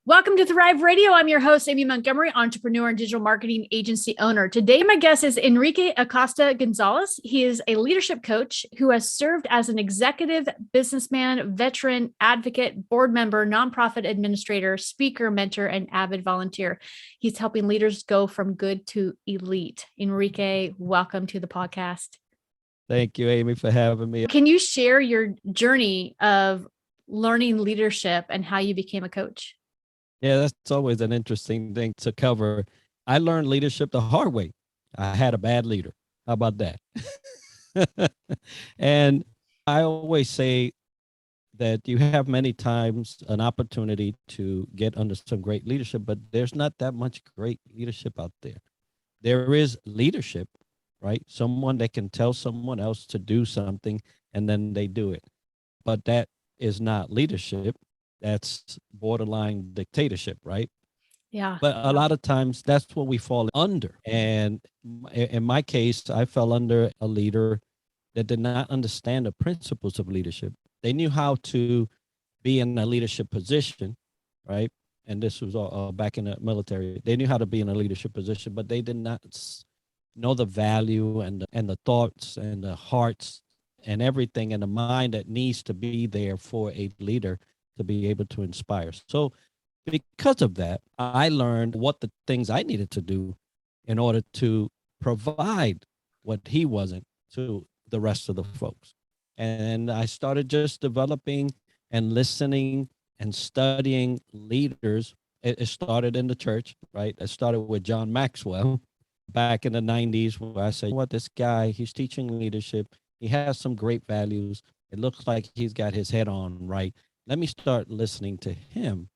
Welcome to Thrive Radio. I'm your host, Amy Montgomery, entrepreneur and digital marketing agency owner. Today, my guest is Enrique Acosta Gonzalez. He is a leadership coach who has served as an executive, businessman, veteran, advocate, board member, nonprofit administrator, speaker, mentor, and avid volunteer. He's helping leaders go from good to elite. Enrique, welcome to the podcast. Thank you, Amy, for having me. Can you share your journey of learning leadership and how you became a coach? Yeah, that's always an interesting thing to cover. I learned leadership the hard way. I had a bad leader. How about that? And I always say that you have many times an opportunity to get under some great leadership, but there's not that much great leadership out there. There is leadership, right? Someone that can tell someone else to do something and then they do it. But that is not leadership. That's borderline dictatorship, right? Yeah. But a lot of times that's what we fall under. And in my case, I fell under a leader that did not understand the principles of leadership. They knew how to be in a leadership position, right? And this was all back in the military. They knew how to be in a leadership position, but they did not know the value and the thoughts and the hearts and everything and the mind that needs to be there for a leader to be able to inspire. So because of that, I learned what the things I needed to do in order to provide what he wasn't to the rest of the folks. And I started just developing and listening and studying leaders. It started in the church, right? It started with John Maxwell back in the 90s, where I said, what, this guy, he's teaching leadership. He has some great values. It looks like he's got his head on right. Let me start listening to him.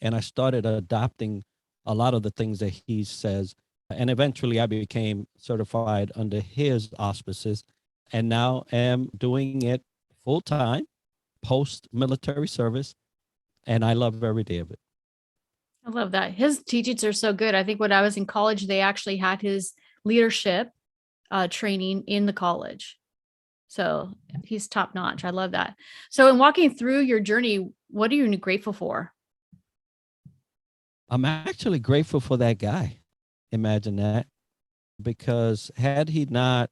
And I started adopting a lot of the things that he says. And eventually I became certified under his auspices and now am doing it full time, post military service. And I love every day of it. I love that. His teachings are so good. I think when I was in college, they actually had his leadership training in the college. So he's top notch. I love that. So in walking through your journey, what are you grateful for? I'm actually grateful for that guy. Imagine that. Because had he not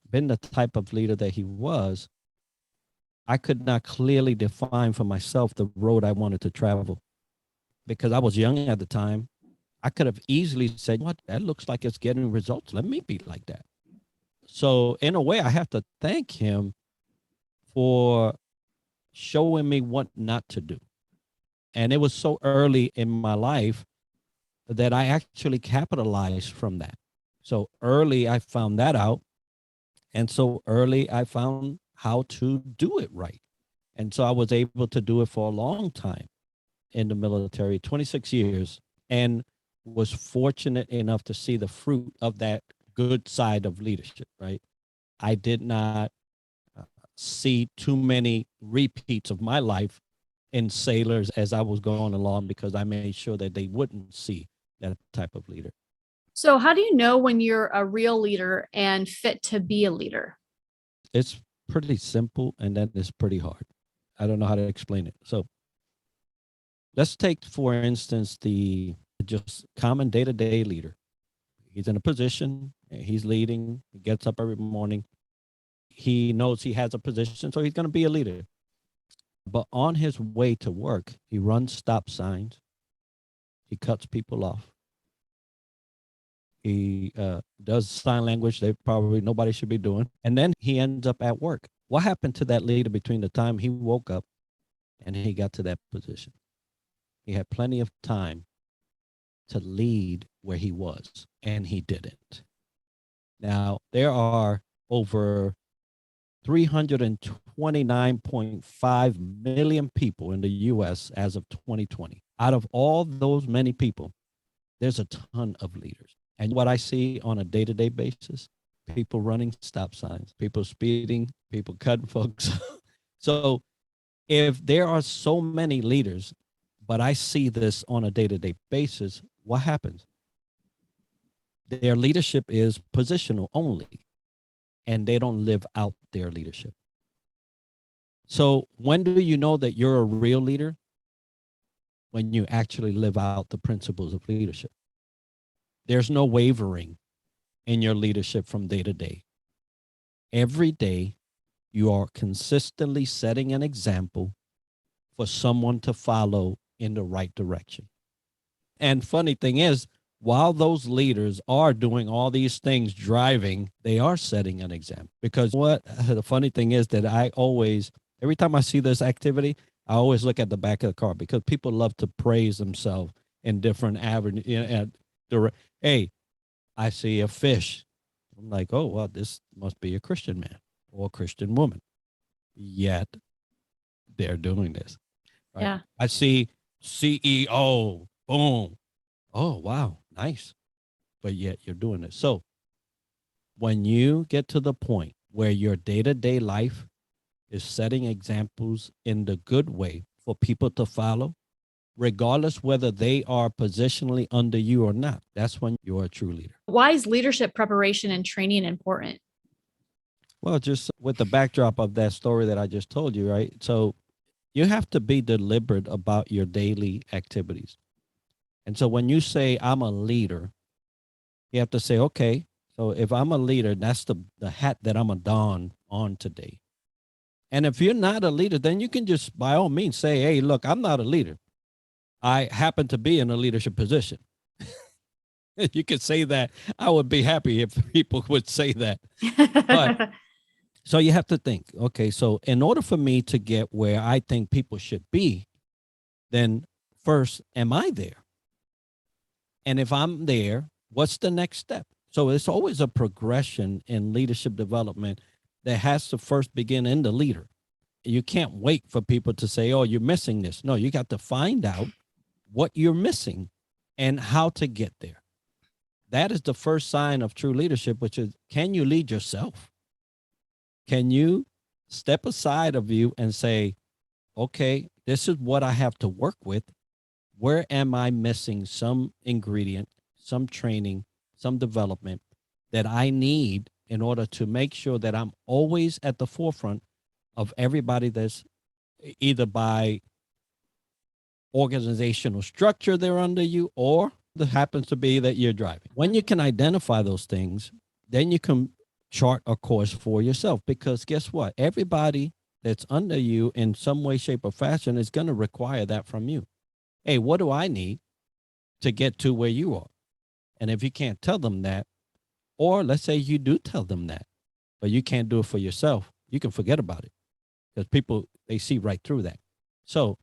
been the type of leader that he was, I could not clearly define for myself the road I wanted to travel. Because I was young at the time, I could have easily said, what, that looks like it's getting results. Let me be like that. So in a way, I have to thank him for showing me what not to do. And it was so early in my life that I actually capitalized from that. So early, I found that out. And so early, I found how to do it right. And so I was able to do it for a long time in the military, 26 years, and was fortunate enough to see the fruit of that good side of leadership, right? I did not see too many repeats of my life in sailors as I was going along because I made sure that they wouldn't see that type of leader. So how do you know when you're a real leader and fit to be a leader? It's pretty simple and then it's pretty hard. I don't know how to explain it. So let's take, for instance, the just common day-to-day leader. He's in a position, he's leading, he gets up every morning. He knows he has a position, so he's going to be a leader. But on his way to work, he runs stop signs. He cuts people off. He does sign language that probably nobody should be doing. And then he ends up at work. What happened to that leader between the time he woke up and he got to that position? He had plenty of time to lead where he was, and he didn't. Now, there are over 329.5 million people in the US as of 2020. Out of all those many people, there's a ton of leaders. And what I see on a day-to-day basis, people running stop signs, people speeding, people cutting folks. So if there are so many leaders, but I see this on a day-to-day basis, what happens? Their leadership is positional only, and they don't live out their leadership. So when do you know that you're a real leader? when you actually live out the principles of leadership. There's no wavering in your leadership from day to day. Every day, you are consistently setting an example for someone to follow in the right direction. And funny thing is, while those leaders are doing all these things, driving, they are setting an example. Because what the funny thing is that I always, every time I see this activity, I always look at the back of the car, because people love to praise themselves in different avenues. Hey, I see a fish. I'm like, oh, well, this must be a Christian man or a Christian woman. Yet they're doing this. Right? Yeah. I see CEO. Boom. Oh, wow. Nice. But yet you're doing it. So when you get to the point where your day-to-day life is setting examples in the good way for people to follow, regardless whether they are positionally under you or not, that's when you're a true leader. Why is leadership preparation and training important? Well, just with the backdrop of that story that I just told you, right? So you have to be deliberate about your daily activities. And so when you say I'm a leader, you have to say, okay, so if I'm a leader, that's the hat that I'm a don on today. And if you're not a leader, then you can just by all means say, hey, look, I'm not a leader. I happen to be in a leadership position. You could say that. I would be happy if people would say that. But so you have to think, okay, so in order for me to get where I think people should be, then first, am I there? And if I'm there, what's the next step? So it's always a progression in leadership development that has to first begin in the leader. You can't wait for people to say, oh, you're missing this. No, you got to find out what you're missing and how to get there. That is the first sign of true leadership, which is, can you lead yourself? Can you step aside of you and say, okay, this is what I have to work with. Where am I missing some ingredient, some training, some development that I need in order to make sure that I'm always at the forefront of everybody that's either by organizational structure they're under you, or that happens to be that you're driving. When you can identify those things, then you can chart a course for yourself, because guess what? Everybody that's under you in some way, shape, or fashion is going to require that from you. Hey, what do I need to get to where you are? And if you can't tell them that, or let's say you do tell them that, but you can't do it for yourself, you can forget about it, because people, they see right through that. So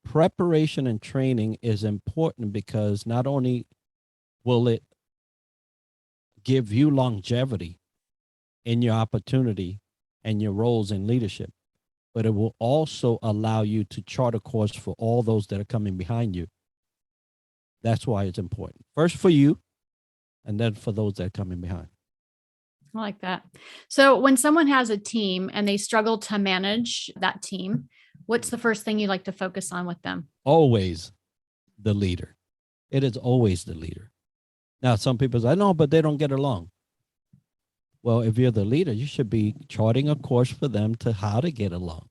preparation and training is important, because not only will it give you longevity in your opportunity and your roles in leadership, but it will also allow you to chart a course for all those that are coming behind you. That's why it's important. First for you, and then for those that are coming behind. I like that. So when someone has a team and they struggle to manage that team, what's the first thing you like to focus on with them? Always the leader. It is always the leader. Now, some people say, no, but they don't get along. Well, if you're the leader, you should be charting a course for them to how to get along.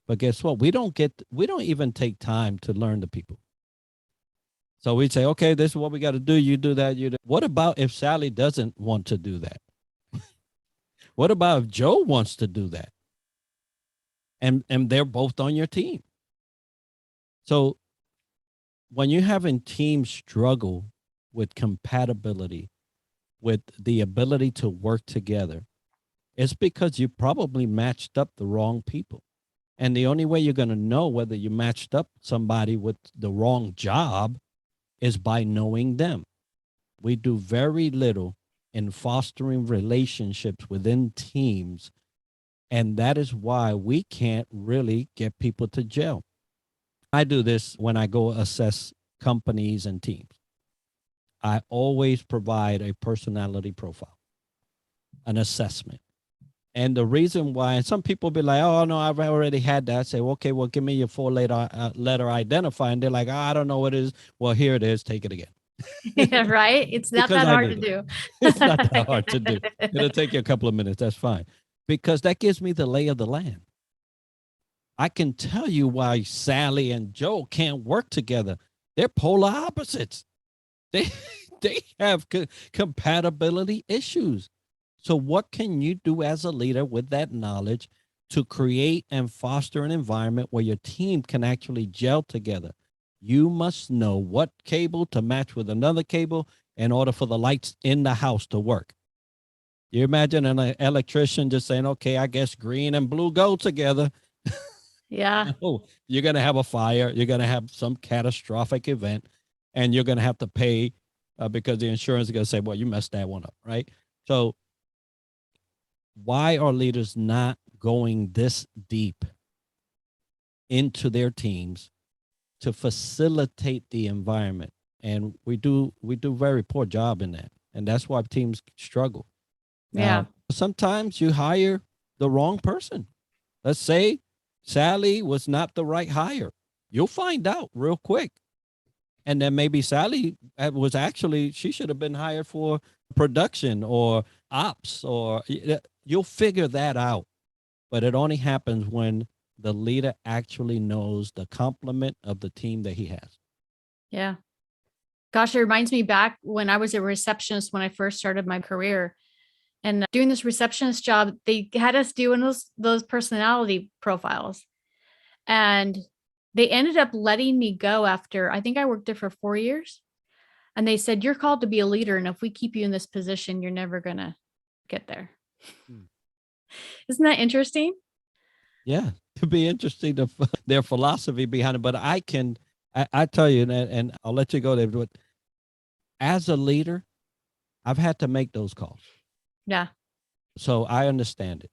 But guess what? We don't even take time to learn the people. So we say, okay, this is what we got to do. You do that. You do. What about if Sally doesn't want to do that? What about if Joe wants to do that? And they're both on your team. So when you're having teams struggle with compatibility, with the ability to work together, it's because you probably matched up the wrong people. And the only way you're going to know whether you matched up somebody with the wrong job is by knowing them. We do very little in fostering relationships within teams. And that is why we can't really get people to gel. I do this when I go assess companies and teams. I always provide a personality profile, an assessment. And the reason why, and some people be like, oh, no, I've already had that. I say, okay, well, give me your four-letter identifier. And they're like, oh, I don't know what it is. Well, here it is. Take it again. Yeah, right? It's not that hard to do. It's not that hard to do. It'll take you a couple of minutes. That's fine. Because that gives me the lay of the land. I can tell you why Sally and Joe can't work together. They're polar opposites. They they have compatibility issues. So what can you do as a leader with that knowledge to create and foster an environment where your team can actually gel together? You must know what cable to match with another cable in order for the lights in the house to work. You imagine an electrician just saying, okay, I guess green and blue go together. Yeah. No, you're going to have a fire. You're going to have some catastrophic event, and you're going to have to pay because the insurance is going to say, well, you messed that one up, right? So why are leaders not going this deep into their teams to facilitate the environment? And we do very poor job in that. And that's why teams struggle. Yeah. Now, sometimes you hire the wrong person. Let's say Sally was not the right hire. You'll find out real quick. And then maybe Sally was actually, she should have been hired for production or ops, or you'll figure that out. But it only happens when the leader actually knows the complement of the team that he has. Yeah. Gosh, it reminds me back when I was a receptionist when I first started my career. And doing this receptionist job, they had us doing those personality profiles. And they ended up letting me go after, I think I worked there for 4 years. And they said, you're called to be a leader. And if we keep you in this position, you're never going to get there. Isn't that interesting? Yeah, it'd be interesting to their philosophy behind it. But I tell you, and I'll let you go there. But as a leader, I've had to make those calls. Yeah. So I understand it.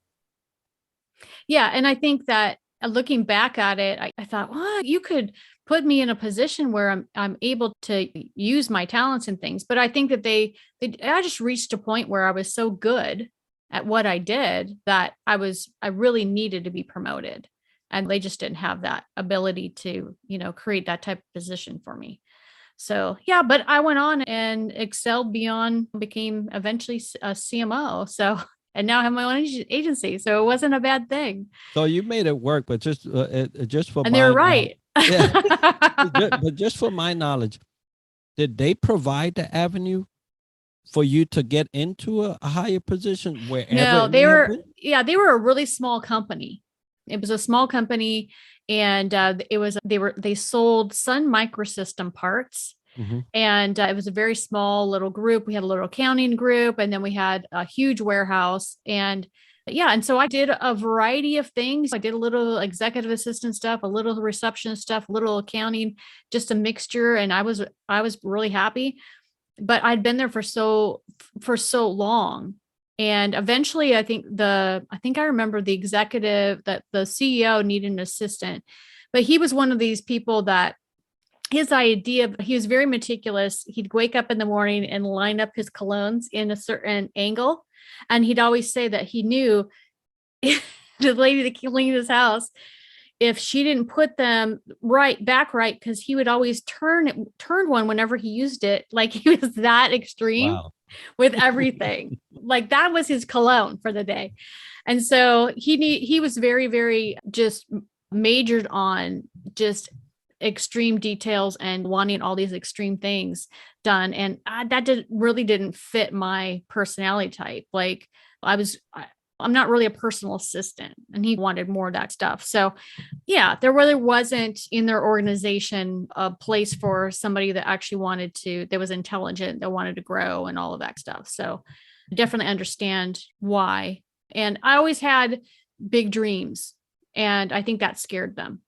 Yeah. And I think that looking back at it, I thought, well, you could put me in a position where I'm able to use my talents and things. But I think that I just reached a point where I was so good at what I did that I really needed to be promoted. And they just didn't have that ability to, create that type of position for me. So yeah, but I went on and excelled beyond, became eventually a CMO. So, and now I have my own agency. So it wasn't a bad thing. So you made it work, but just for and they were right. Yeah. But just for my knowledge, did they provide the avenue for you to get into a higher position wherever? No, they were a really small company. It was a small company, and they sold Sun Microsystem parts. Mm-hmm. And it was a very small little group. We had a little accounting group, and then we had a huge warehouse. And and so I did a variety of things. I did a little executive assistant stuff, a little reception stuff, a little accounting, just a mixture. And I was really happy. But I'd been there for so long. And eventually I think I remember the executive, that the CEO needed an assistant, but he was one of these people that he was very meticulous. He'd wake up in the morning and line up his colognes in a certain angle. And he'd always say that he knew the lady that cleaned his house, if she didn't put them back right, because he would always turn one whenever he used it. Like, he was that extreme. Wow. With everything. Like, that was his cologne for the day. And so he was very, very just majored on just extreme details and wanting all these extreme things done. And that really didn't fit my personality type. Like, I'm not really a personal assistant, and he wanted more of that stuff. So yeah, there really wasn't in their organization a place for somebody that actually that was intelligent, that wanted to grow and all of that stuff. So I definitely understand why. And I always had big dreams, and I think that scared them.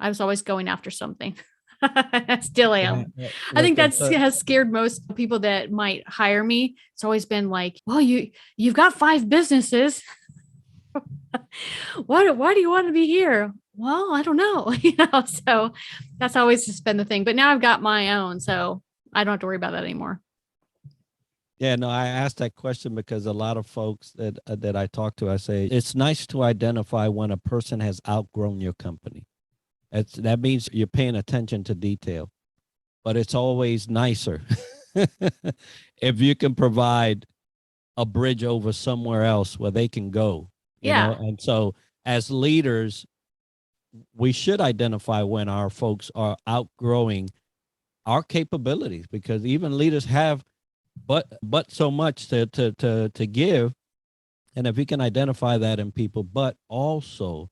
I was always going after something. I still am. I think that has scared most people that might hire me. It's always been like, well, you've got 5 businesses. Why do you want to be here? Well, I don't know. So that's always just been the thing. But now I've got my own, so I don't have to worry about that anymore. Yeah, no, I asked that question because a lot of folks that I talk to, I say, it's nice to identify when a person has outgrown your company. That means you're paying attention to detail, but it's always nicer if you can provide a bridge over somewhere else where they can go. You know? And so as leaders, we should identify when our folks are outgrowing our capabilities, because even leaders have but so much to give. And if we can identify that in people, but also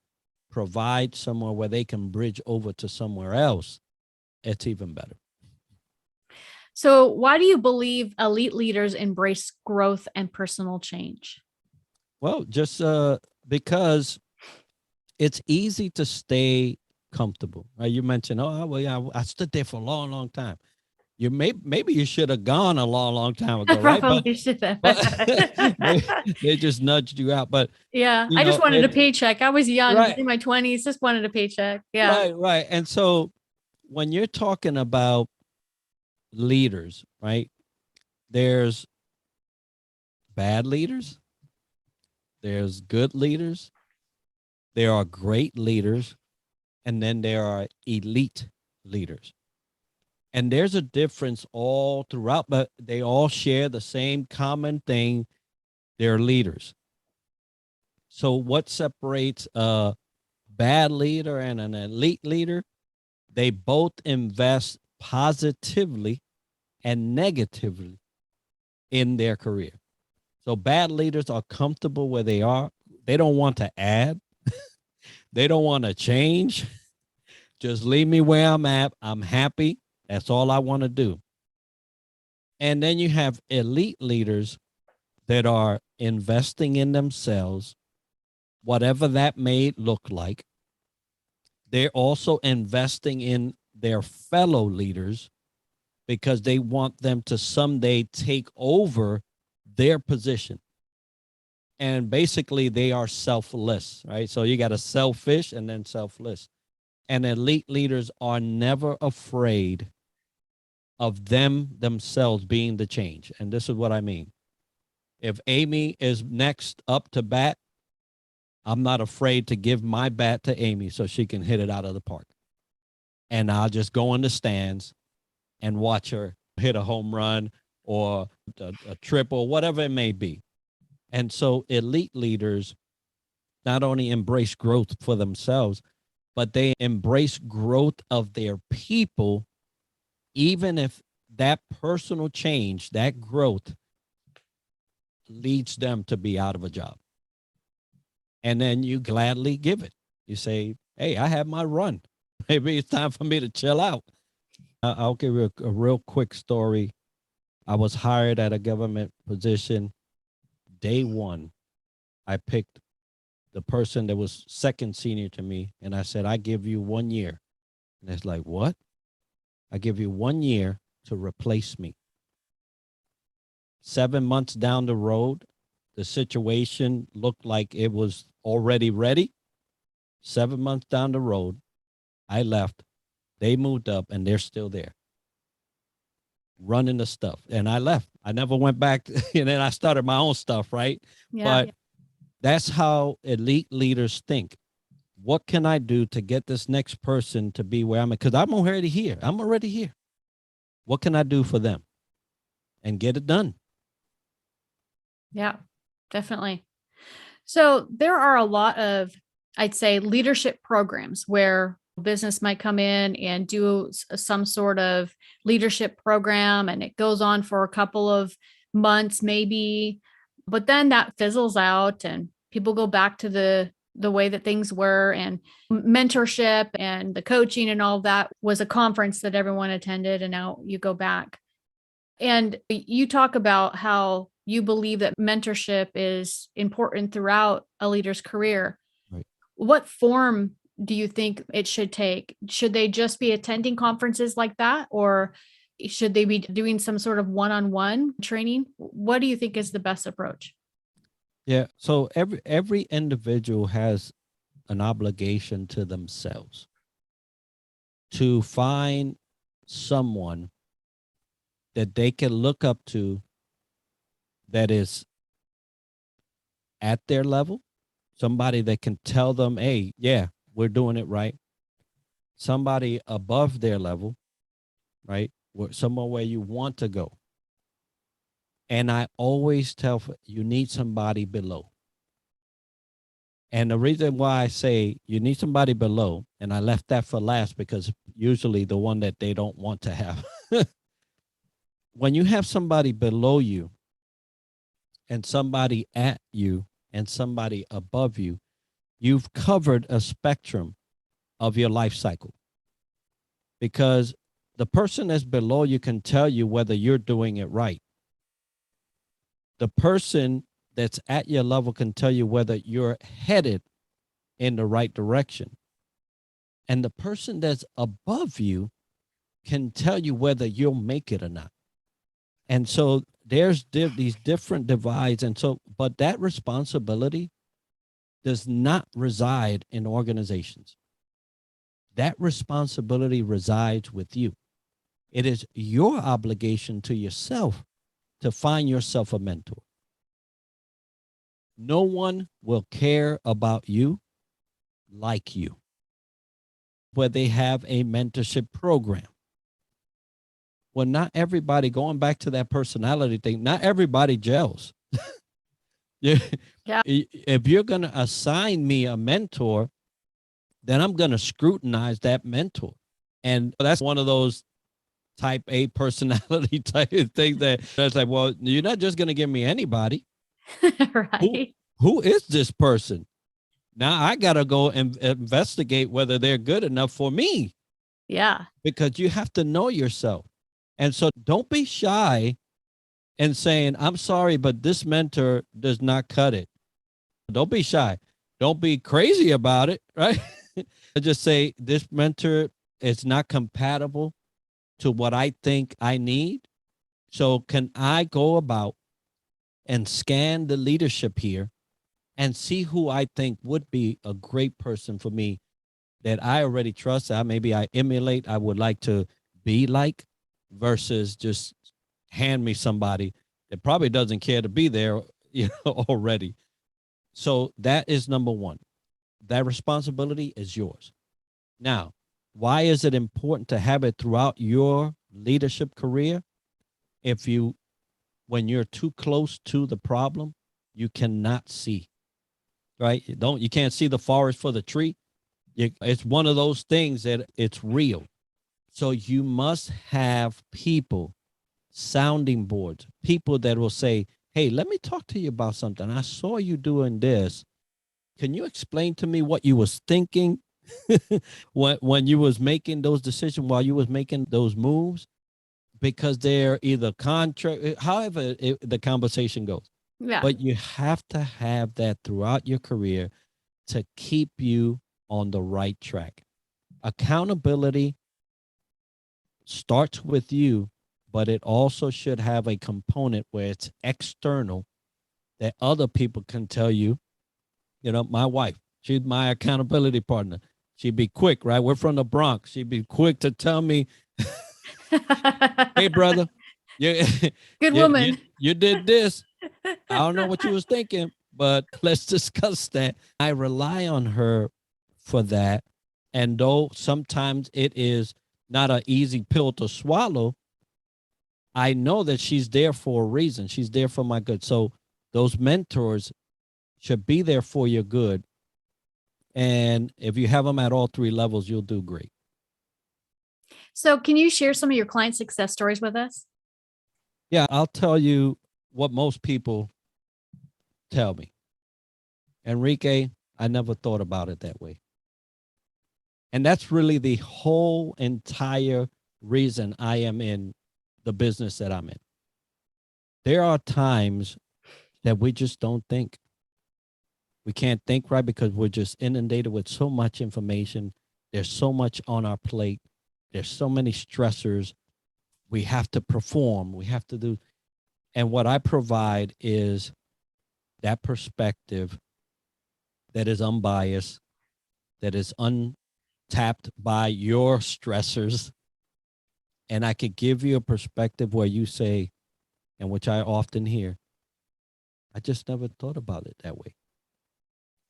provide somewhere where they can bridge over to somewhere else, it's even better. So why do you believe elite leaders embrace growth and personal change? Well, just because it's easy to stay comfortable. Right? You mentioned, oh, well, yeah, I stood there for a long, long time. You maybe you should have gone a long, long time ago, right? Probably should have. But they just nudged you out. But Yeah, you I just know, wanted a paycheck. I was young, right, in my 20s, just wanted a paycheck. Yeah. right. And so when you're talking about leaders, right? There's bad leaders, there's good leaders, there are great leaders, and then there are elite leaders. And there's a difference all throughout, but they all share the same common thing. They're leaders. So what separates a bad leader and an elite leader? They both invest positively and negatively in their career. So bad leaders are comfortable where they are. They don't want to add. They don't want to change. Just leave me where I'm at. I'm happy. That's all I want to do. And then you have elite leaders that are investing in themselves, whatever that may look like. They're also investing in their fellow leaders because they want them to someday take over their position. And basically, they are selfless, right? So you got a selfish and then selfless. And elite leaders are never afraid of themselves being the change. And this is what I mean. If Amy is next up to bat, I'm not afraid to give my bat to Amy so she can hit it out of the park. And I'll just go in the stands and watch her hit a home run or a triple, whatever it may be. And so elite leaders not only embrace growth for themselves, but they embrace growth of their people, even if that personal change, that growth leads them to be out of a job. And then you gladly give it. You say, hey, I had my run. Maybe it's time for me to chill out. I'll give you a real quick story. I was hired at a government position. Day one, I picked the person that was second senior to me, and I said, I give you 1 year. And it's like, what? I give you 1 year to replace me. 7 months down the road, the situation looked like it was already ready. 7 months down the road, I left. They moved up, and they're still there running the stuff. And I left. I never went back. And then I started my own stuff, right? Yeah. But that's how elite leaders think. What can I do to get this next person to be where I'm at? Because I'm already here. I'm already here. What can I do for them? And get it done. Yeah, definitely. So there are a lot of, I'd say, leadership programs where business might come in and do some sort of leadership program, and it goes on for a couple of months, maybe, but then that fizzles out and people go back to the way that things were. And mentorship and the coaching and all of that was a conference that everyone attended, and now you go back. And you talk about how you believe that mentorship is important throughout a leader's career. Right. What form do you think it should take? Should they just be attending conferences like that, or should they be doing some sort of one-on-one training? What do you think is the best approach? Yeah. So every individual has an obligation to themselves to find someone that they can look up to that is at their level, somebody that can tell them, hey, yeah, we're doing it right. Somebody above their level, right? Somewhere where you want to go. And I always tell you need somebody below. And the reason why I say you need somebody below, and I left that for last because usually the one that they don't want to have. When you have somebody below you and somebody at you and somebody above you, you've covered a spectrum of your life cycle, because the person that's below you can tell you whether you're doing it right. The person that's at your level can tell you whether you're headed in the right direction. And the person that's above you can tell you whether you'll make it or not. And so there's these different divides. And so, but that responsibility does not reside in organizations. That responsibility resides with you. It is your obligation to yourself to find yourself a mentor. No one will care about you like you, where they have a mentorship program. Well, not everybody, going back to that personality thing, not everybody gels. Yeah. If you're going to assign me a mentor, then I'm going to scrutinize that mentor. And that's one of those type A personality type of things that's like, well, you're not just going to give me anybody. Right. Who is this person? Now I got to go and investigate whether they're good enough for me. Yeah. Because you have to know yourself. And so don't be shy in saying, I'm sorry, but this mentor does not cut it. Don't be shy. Don't be crazy about it, right? Just say, this mentor is not compatible to what I think I need. So can I go about and scan the leadership here and see who I think would be a great person for me that I already trust, maybe I emulate, I would like to be like, versus just hand me somebody that probably doesn't care to be there, already. So that is number one. That responsibility is yours. Now, why is it important to have it throughout your leadership career? When you're too close to the problem, you cannot see, right? You can't see the forest for the tree. It's one of those things that it's real. So you must have people, sounding boards, people that will say, hey, let me talk to you about something. I saw you doing this. Can you explain to me what you was thinking when you was making those decisions, while you was making those moves? Because they're either contrary, however the conversation goes. Yeah. But you have to have that throughout your career to keep you on the right track. Accountability starts with you, but it also should have a component where it's external, that other people can tell you. My wife, she's my accountability partner. She'd be quick, right? We're from the Bronx. She'd be quick to tell me, hey, brother, you, Good woman. you did this. I don't know what you was thinking, but let's discuss that. I rely on her for that. And though sometimes it is not an easy pill to swallow, I know that she's there for a reason. She's there for my good. So those mentors should be there for your good. And if you have them at all three levels, you'll do great. So can you share some of your client success stories with us? Yeah, I'll tell you what most people tell me. Enrique, I never thought about it that way. And that's really the whole entire reason I am in the business that I'm in. There are times that we just don't think. We can't think right because we're just inundated with so much information. There's so much on our plate. There's so many stressors. We have to perform. We have to do. And what I provide is that perspective that is unbiased, that is untapped by your stressors. And I could give you a perspective where you say, and which I often hear, I just never thought about it that way.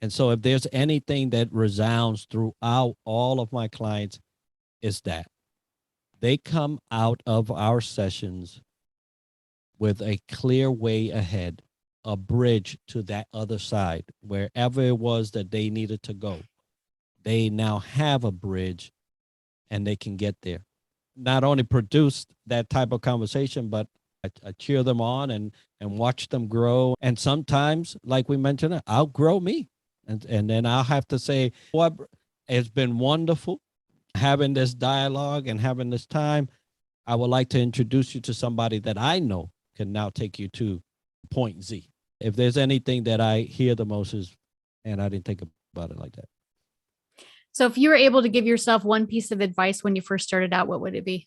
And so if there's anything that resounds throughout all of my clients, is that they come out of our sessions with a clear way ahead a bridge to that other side, wherever it was that they needed to go. They now have a bridge and they can get there. Not only produce that type of conversation, but I cheer them on and watch them grow. And sometimes, like we mentioned, outgrow me. And then I'll have to say, what, it's been wonderful having this dialogue and having this time. I would like to introduce you to somebody that I know can now take you to point Z. If there's anything that I hear the most is, and I didn't think about it like that. So if you were able to give yourself one piece of advice when you first started out, what would it be?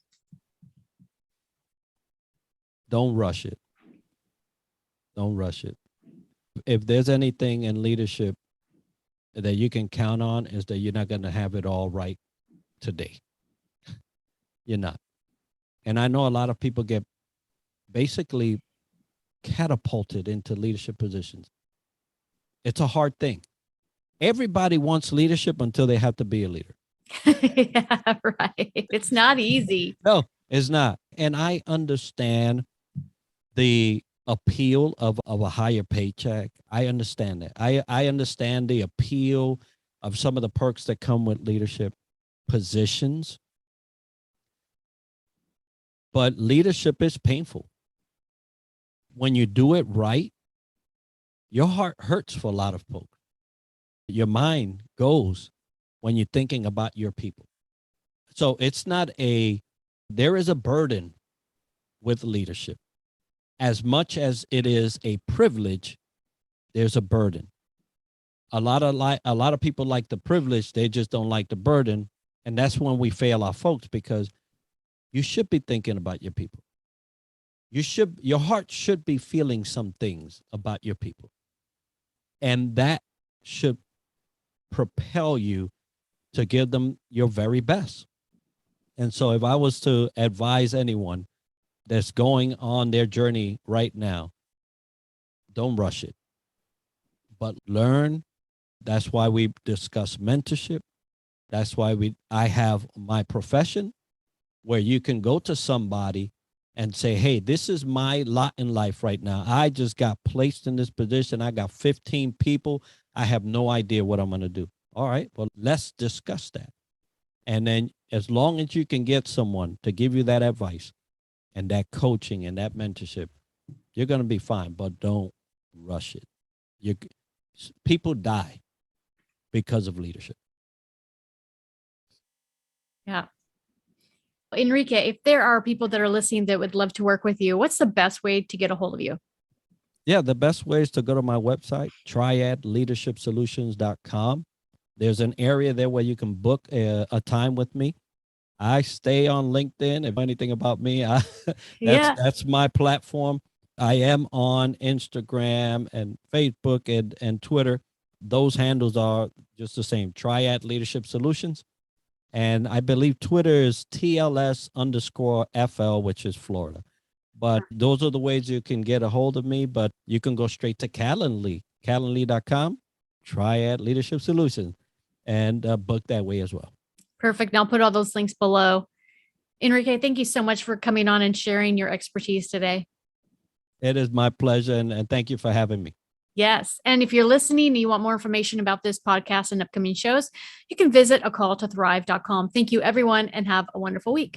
Don't rush it. Don't rush it. If there's anything in leadership that you can count on, is that you're not going to have it all right today. You're not. And I know a lot of people get basically catapulted into leadership positions. It's a hard thing. Everybody wants leadership until they have to be a leader. Yeah, right. It's not easy. No, it's not. And I understand the appeal of a higher paycheck. I understand that. I understand the appeal of some of the perks that come with leadership positions. But leadership is painful. When you do it right, your heart hurts for a lot of folks. Your mind goes when you're thinking about your people. So it's not there is a burden with leadership. As much as it is a privilege, there's a burden. A lot of people like the privilege, they just don't like the burden. And that's when we fail our folks, because you should be thinking about your people. Your heart should be feeling some things about your people. And that should propel you to give them your very best. And so if I was to advise anyone that's going on their journey right now, don't rush it, but learn. That's why we discuss mentorship. That's why I have my profession, where you can go to somebody and say, hey, this is my lot in life right now. I just got placed in this position. I got 15 people. I have no idea what I'm going to do. All right, well, let's discuss that. And then as long as you can get someone to give you that advice and that coaching and that mentorship, you're going to be fine, but don't rush it. People die because of leadership. Yeah. Enrique, if there are people that are listening that would love to work with you, what's the best way to get a hold of you? Yeah, the best way is to go to my website, triadleadershipsolutions.com. There's an area there where you can book a time with me. I stay on LinkedIn. If anything about me, that's my platform. I am on Instagram and Facebook and Twitter. Those handles are just the same, Triad Leadership Solutions. And I believe Twitter is TLS_FL, which is Florida. But those are the ways you can get a hold of me. But you can go straight to Calendly, calendly.com, Triad Leadership Solutions, and book that way as well. Perfect. And I'll put all those links below. Enrique, thank you so much for coming on and sharing your expertise today. It is my pleasure. And thank you for having me. Yes. And if you're listening and you want more information about this podcast and upcoming shows, you can visit acalltothrive.com. Thank you, everyone, and have a wonderful week.